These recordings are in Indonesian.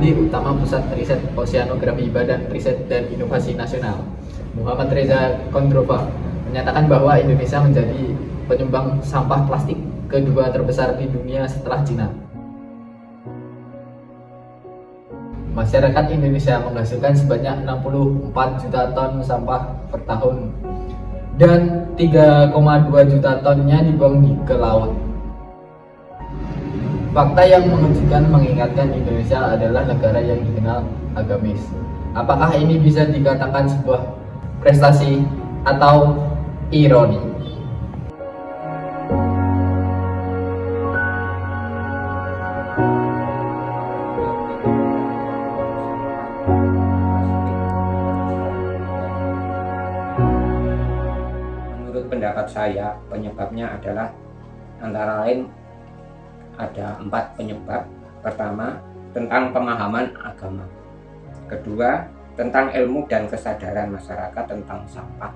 ahli utama Pusat Riset Oseanografi Badan Riset dan Inovasi Nasional, Muhammad Reza Kondrova, menyatakan bahwa Indonesia menjadi penyumbang sampah plastik kedua terbesar di dunia setelah Cina. Masyarakat Indonesia menghasilkan sebanyak 64 juta ton sampah per tahun dan 3,2 juta tonnya dibuang ke laut. Fakta yang mengejutkan mengingatkan Indonesia adalah negara yang dikenal agamis. Apakah ini bisa dikatakan sebuah prestasi atau ironi? Menurut pendapat saya, penyebabnya adalah antara lain ada 4 penyebab. Pertama, tentang pemahaman agama. Kedua, tentang ilmu dan kesadaran masyarakat tentang sampah.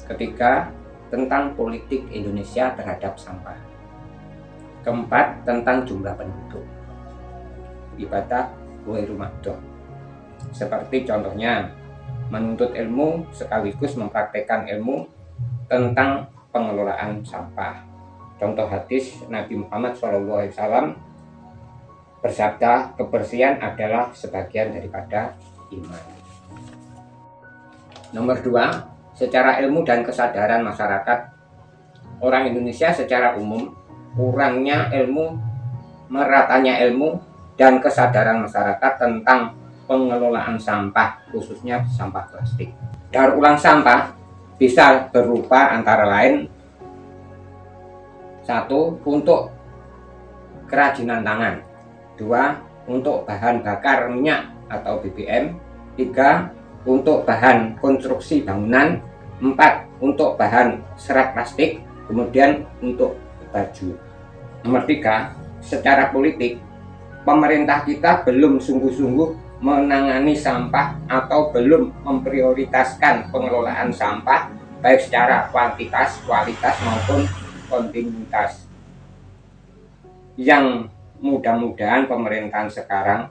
Ketiga, tentang politik Indonesia terhadap sampah. Keempat, tentang jumlah penduduk. Ibadah ghairu mahdhah. Seperti contohnya, menuntut ilmu sekaligus mempraktekkan ilmu tentang pengelolaan sampah. Contoh hadis Nabi Muhammad SAW bersabda, kebersihan adalah sebagian daripada iman. Nomor 2, secara ilmu dan kesadaran masyarakat. Orang Indonesia secara umum kurangnya ilmu, meratanya ilmu dan kesadaran masyarakat tentang pengelolaan sampah, khususnya sampah plastik. Daur ulang sampah bisa berupa antara lain: 1. Untuk kerajinan tangan. 2. Untuk bahan bakar minyak atau BBM. 3. Untuk bahan konstruksi bangunan. 4. Untuk bahan serat plastik. Kemudian untuk baju. Nomor 3. Secara politik, pemerintah kita belum sungguh-sungguh menangani sampah atau belum memprioritaskan pengelolaan sampah baik secara kuantitas, kualitas maupun kontinuitas. Yang mudah-mudahan pemerintahan sekarang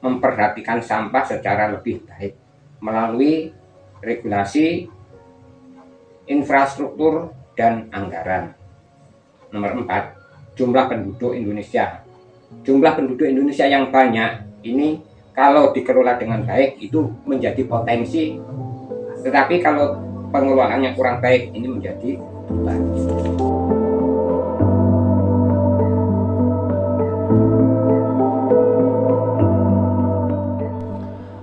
memperhatikan sampah secara lebih baik melalui regulasi, infrastruktur, dan anggaran. Nomor 4, jumlah penduduk Indonesia. Jumlah penduduk Indonesia yang banyak ini kalau dikelola dengan baik itu menjadi potensi, tetapi kalau pengelolaannya kurang baik ini menjadi beban.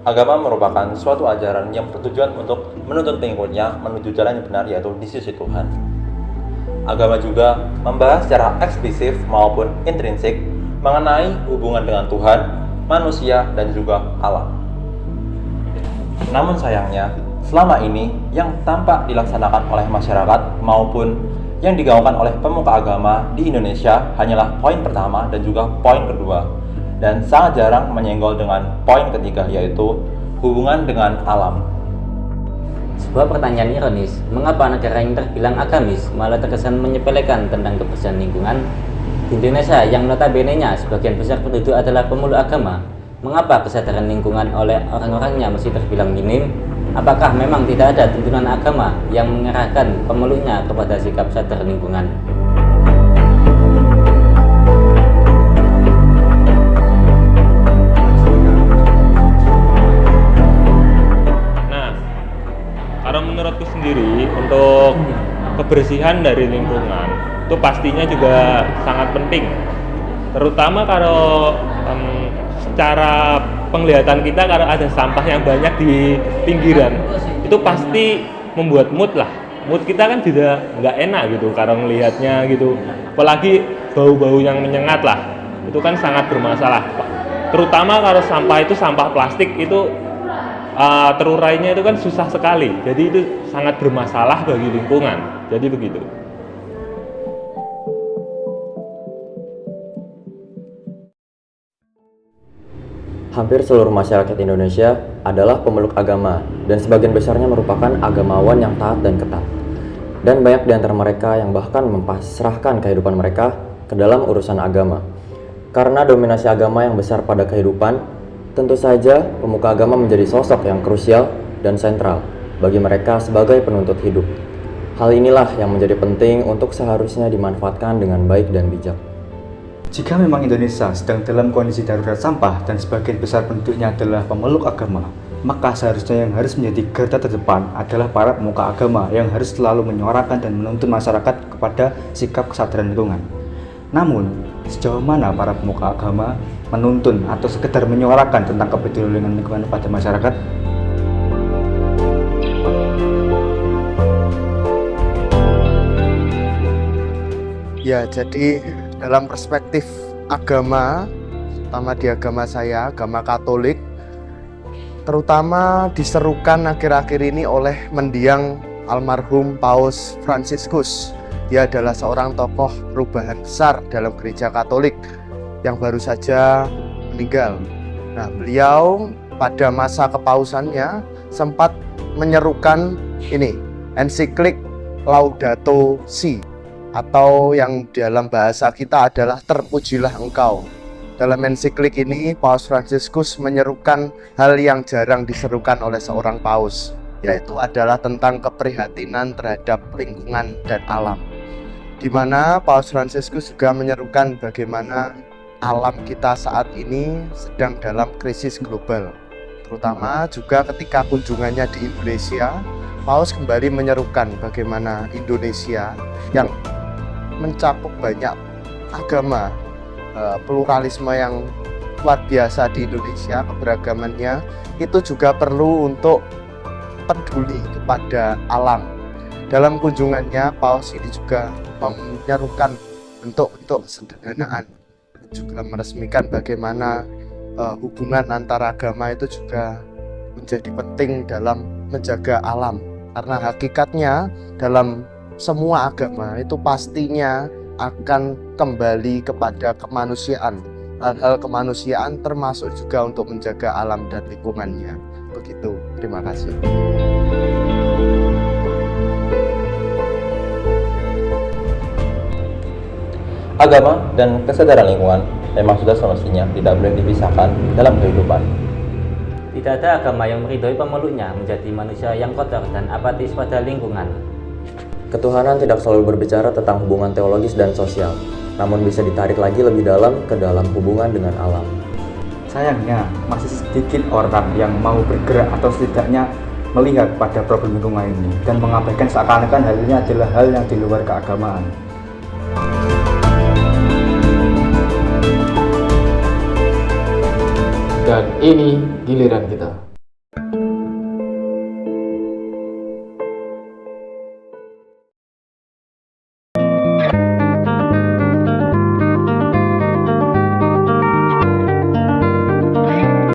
Agama merupakan suatu ajaran yang bertujuan untuk menuntun pengikutnya menuju jalan yang benar, yaitu di sisi Tuhan. Agama juga membahas secara eksplisit maupun intrinsik mengenai hubungan dengan Tuhan, manusia, dan juga alam. Namun sayangnya, selama ini yang tampak dilaksanakan oleh masyarakat maupun yang digaungkan oleh pemuka agama di Indonesia hanyalah poin pertama dan juga poin kedua, dan sangat jarang menyenggol dengan poin ketiga, yaitu hubungan dengan alam. Sebuah pertanyaan ironis, mengapa negara yang terbilang agamis malah terkesan menyepelekan tentang kebersihan lingkungan? Di Indonesia yang notabene-nya sebagian besar penduduk adalah pemeluk agama, mengapa kesadaran lingkungan oleh orang-orangnya masih terbilang minim? Apakah memang tidak ada tuntunan agama yang mengarahkan pemeluknya kepada sikap sadar lingkungan? Karena menurutku sendiri untuk kebersihan dari lingkungan itu pastinya juga sangat penting, terutama kalau secara penglihatan kita kalau ada sampah yang banyak di pinggiran itu pasti membuat mood kita kan juga nggak enak gitu kalau melihatnya gitu, apalagi bau-bau yang menyengat lah, itu kan sangat bermasalah, terutama kalau sampah itu sampah plastik itu terurainya itu kan susah sekali, jadi itu sangat bermasalah bagi lingkungan. Jadi begitu. Hampir seluruh masyarakat Indonesia adalah pemeluk agama, dan sebagian besarnya merupakan agamawan yang taat dan ketat. Dan banyak di antara mereka yang bahkan mempasrahkan kehidupan mereka ke dalam urusan agama. Karena dominasi agama yang besar pada kehidupan, Tentu saja, pemuka agama menjadi sosok yang krusial dan sentral bagi mereka sebagai penuntut hidup. Hal inilah yang menjadi penting untuk seharusnya dimanfaatkan dengan baik dan bijak. Jika memang Indonesia sedang dalam kondisi darurat sampah dan sebagian besar penduduknya adalah pemeluk agama, maka seharusnya yang harus menjadi garda terdepan adalah para pemuka agama yang harus selalu menyuarakan dan menuntun masyarakat kepada sikap kesadaran lingkungan. Namun, sejauh mana para pemuka agama menuntun atau sekedar menyuarakan tentang kepedulian lingkungan pada masyarakat? Ya, jadi dalam perspektif agama, terutama di agama saya, agama Katolik, terutama diserukan akhir-akhir ini oleh mendiang almarhum Paus Fransiskus. Dia adalah seorang tokoh perubahan besar dalam gereja Katolik yang baru saja meninggal. Nah, beliau pada masa kepausannya sempat menyerukan ini, ensiklik Laudato Si, atau yang dalam bahasa kita adalah terpujilah engkau. Dalam ensiklik ini, Paus Fransiskus menyerukan hal yang jarang diserukan oleh seorang paus, yaitu adalah tentang keprihatinan terhadap lingkungan dan alam. Di mana Paus Fransiskus juga menyerukan bagaimana alam kita saat ini sedang dalam krisis global. Terutama juga ketika kunjungannya di Indonesia, Paus kembali menyerukan bagaimana Indonesia yang mencakup banyak agama, pluralisme yang luar biasa di Indonesia, keberagamannya itu juga perlu untuk peduli kepada alam. Dalam kunjungannya, Paus ini juga menyerukan bentuk kesederhanaan, juga meresmikan bagaimana hubungan antara agama itu juga menjadi penting dalam menjaga alam, karena hakikatnya dalam semua agama itu pastinya akan kembali kepada kemanusiaan. Hal-hal kemanusiaan termasuk juga untuk menjaga alam dan lingkungannya. Begitu, terima kasih. Agama dan kesadaran lingkungan memang sudah semestinya tidak boleh dipisahkan dalam kehidupan. Tidak ada agama yang meridhoi pemeluknya menjadi manusia yang kotor dan apatis pada lingkungan. Ketuhanan tidak selalu berbicara tentang hubungan teologis dan sosial, namun bisa ditarik lagi lebih dalam ke dalam hubungan dengan alam. Sayangnya, masih sedikit orang yang mau bergerak atau setidaknya melihat pada problem lingkungan ini dan mengabaikan seakan-akan hal ini adalah hal yang di luar keagamaan. Dan ini giliran kita.